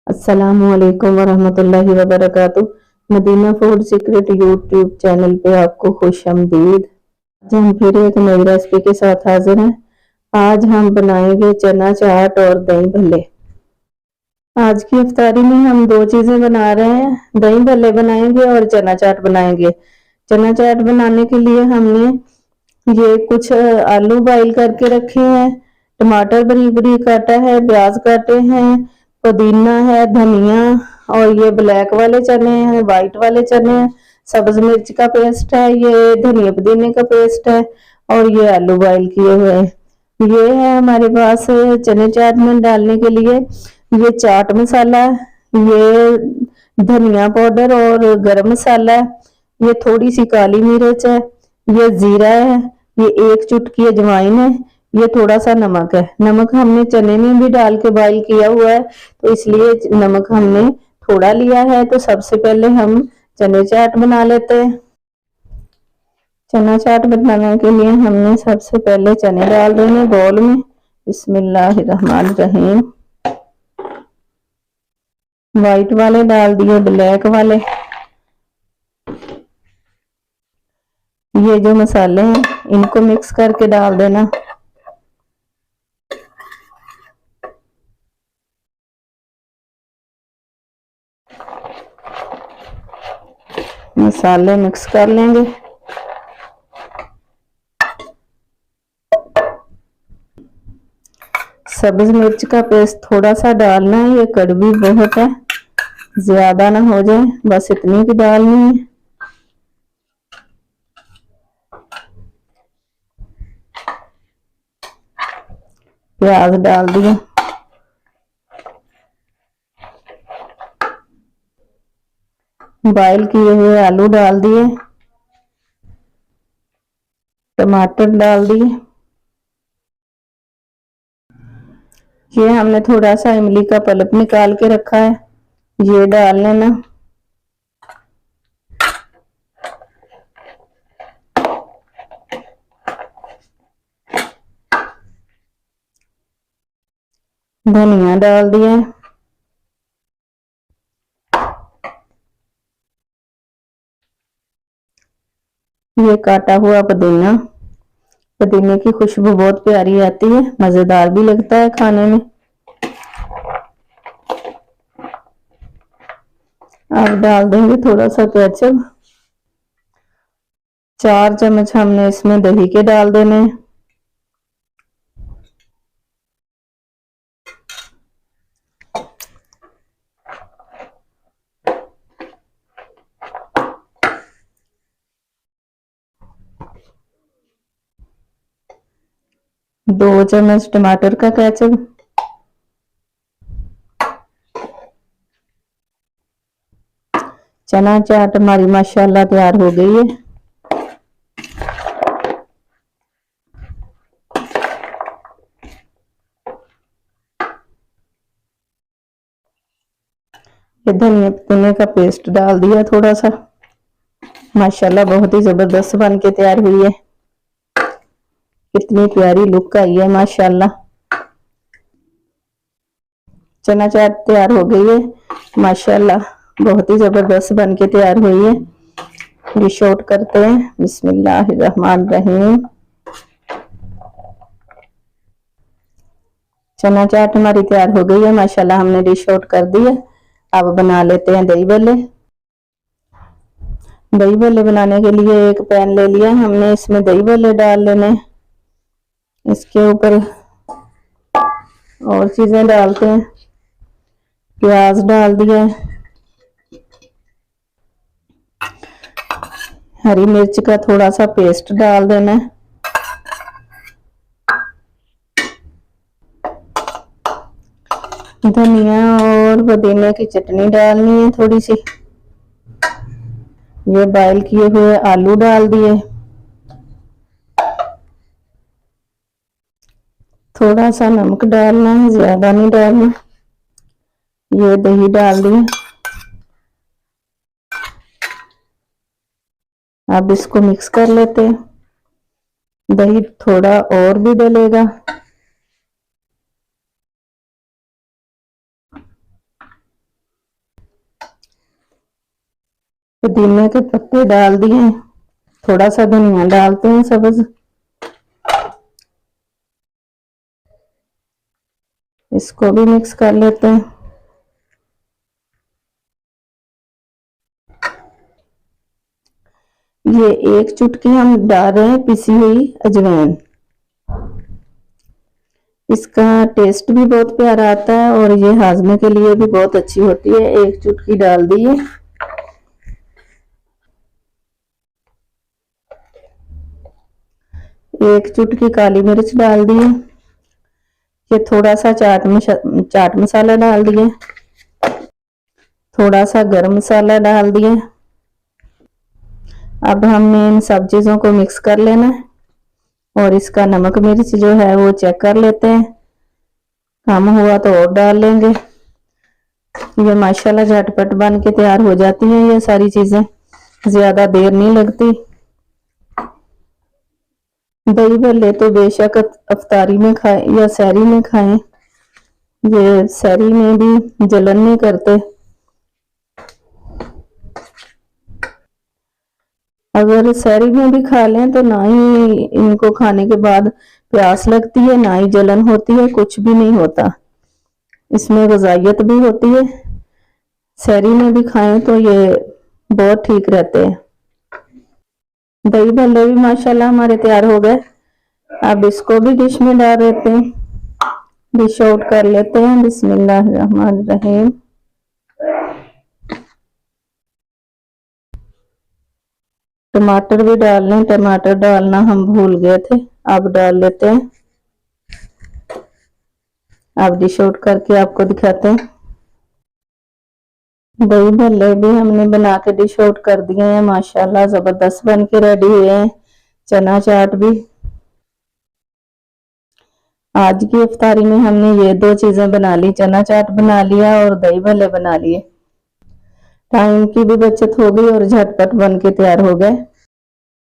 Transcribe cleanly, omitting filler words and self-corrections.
अस्सलामुअलैकुम वरहमतुल्लाहि वबरकातुह। Madina food secret YouTube channel पे आपको खुश आमदीद। आज हम फिर एक नई रेसिपी के साथ हाजिर हैं। आज हम बनाएंगे चना चाट और दही भल्ले। आज की इफ्तारी में हम दो चीजें बना रहे हैं, दही भल्ले बनाएंगे और चना चाट बनाएंगे। चना चाट बनाने के लिए हमने ये कुछ आलू बॉईल करके रखे हैं, टमाटर बारीक बारीक काटा है, प्याज काटे हैं, पुदीना है, धनिया, और ये ब्लैक वाले चने हैं, व्हाइट वाले चने हैं, सब्ज मिर्च का पेस्ट है, ये धनिया पुदीने का पेस्ट है, और ये आलू बॉईल किए हुए हैं। ये है हमारे पास चने चाट में डालने के लिए। ये चाट मसाला, ये धनिया पाउडर और गरम मसाला है, ये थोड़ी सी काली मिर्च है, ये जीरा है, ये एक चुटकी अजवाइन है, ये थोड़ा सा नमक है। नमक हमने चने में भी डाल के बॉईल किया हुआ है, तो इसलिए नमक हमने थोड़ा लिया है। तो सबसे पहले हम चने चाट बना लेते हैं। चना चाट बनाने के लिए हमने सबसे पहले चने डाल देने बाउल में। बिस्मिल्लाहिर्रहमानिर्रहीम। व्हाइट वाले डाल दिए, ब्लैक वाले। ये जो मसाले हैं इनको मिक्स करके डाल देना। मसाले मिक्स कर लेंगे। सब्ज मिर्च का पेस्ट थोड़ा सा डालना है, ये कड़वी बहुत है, ज्यादा ना हो जाए, बस इतनी की डालनी है। प्याज डाल दिया, बॉईल किए हुए आलू डाल दिए, टमाटर डाल दिए। ये हमने थोड़ा सा इमली का पल्प निकाल के रखा है, ये डाल लेना। धनिया डाल दिया, ये काटा हुआ पुदीना। पुदीने की खुशबू बहुत प्यारी आती है, मजेदार भी लगता है खाने में। अब डाल देंगे थोड़ा सा केचप। 4 चम्मच हमने इसमें दही के डाल देने। दो चम्मच टमाटर का केचप। चना चाट हमारी माशाल्लाह तैयार हो गई है। ये धनिया पुदीने का पेस्ट डाल दिया थोड़ा सा। माशाल्लाह बहुत ही जबरदस्त बन के तैयार हुई है, कितनी प्यारी लुक आई है माशाल्लाह। चना चाट तैयार हो गई है माशाल्लाह, बहुत ही जबरदस्त बन के तैयार हुई है। डिश आउट करते हैं। बिस्मिल्लाहिर्रहमानिर्रहीम। चना चाट हमारी तैयार हो गई है माशाल्लाह, हमने डिश आउट कर दी है। अब बना लेते हैं दही भल्ले। दही भल्ले बनाने के लिए एक पैन ले लिया हमने, इसमें दही भल्ले डाल लेने। इसके ऊपर और चीजें डालते हैं। प्याज डाल दिया, हरी मिर्च का थोड़ा सा पेस्ट डाल देना, धनिया और पुदीने की चटनी डालनी है थोड़ी सी। ये बॉईल किए हुए आलू डाल दिए, थोड़ा सा नमक डालना है, ज्यादा नहीं डालना। ये दही डाल दिए। अब इसको मिक्स कर लेते हैं। दही थोड़ा और भी डलेगा। पुदीने के पत्ते डाल दिए, थोड़ा सा धनिया डालते हैं सब्ज, इसको भी मिक्स कर लेते हैं। ये एक चुटकी हम डाल रहे हैं पिसी हुई अजवाइन, इसका टेस्ट भी बहुत प्यारा आता है और ये हाजमे के लिए भी बहुत अच्छी होती है। एक चुटकी डाल दी है। एक चुटकी काली मिर्च डाल दी है। ये थोड़ा सा चाट मसाला डाल दिए, थोड़ा सा गरम मसाला डाल दिए। अब हमने इन सब चीजों को मिक्स कर लेना है और इसका नमक मिर्च जो है वो चेक कर लेते हैं, कम हुआ तो और डाल लेंगे। ये माशाल्लाह झटपट बन के तैयार हो जाती हैं ये सारी चीजें, ज्यादा देर नहीं लगती। दही भल्ले तो बेशक अफ्तारी में खाएं या सहरी में खाएं, ये सहरी में भी जलन नहीं करते। अगर सहरी में भी खा लें तो ना ही इनको खाने के बाद प्यास लगती है, ना ही जलन होती है, कुछ भी नहीं होता। इसमें ग़िज़ाइयत भी होती है। सहरी में भी खाएं तो ये बहुत ठीक रहते हैं। दही भल्ले भी माशाल्लाह हमारे तैयार हो गए। अब इसको भी डिश में डाल देते हैं, डिश आउट कर लेते हैं। बिस्मिल्लाहिर्रहमानिर्रहीम। टमाटर भी डाल लें, टमाटर डालना हम भूल गए थे, अब डाल लेते हैं। अब डिश आउट करके आपको दिखाते हैं। दही भल्ले भी हमने बना के डिश आउट कर दिए हैं, माशाल्लाह जबरदस्त बन के रेडी हुए हैं। चना चाट भी आज की इफ्तारी में हमने ये दो चीजें बना ली, चना चाट बना लिया और दही भल्ले बना लिए। टाइम की भी बचत हो गई और झटपट बन के तैयार हो गए।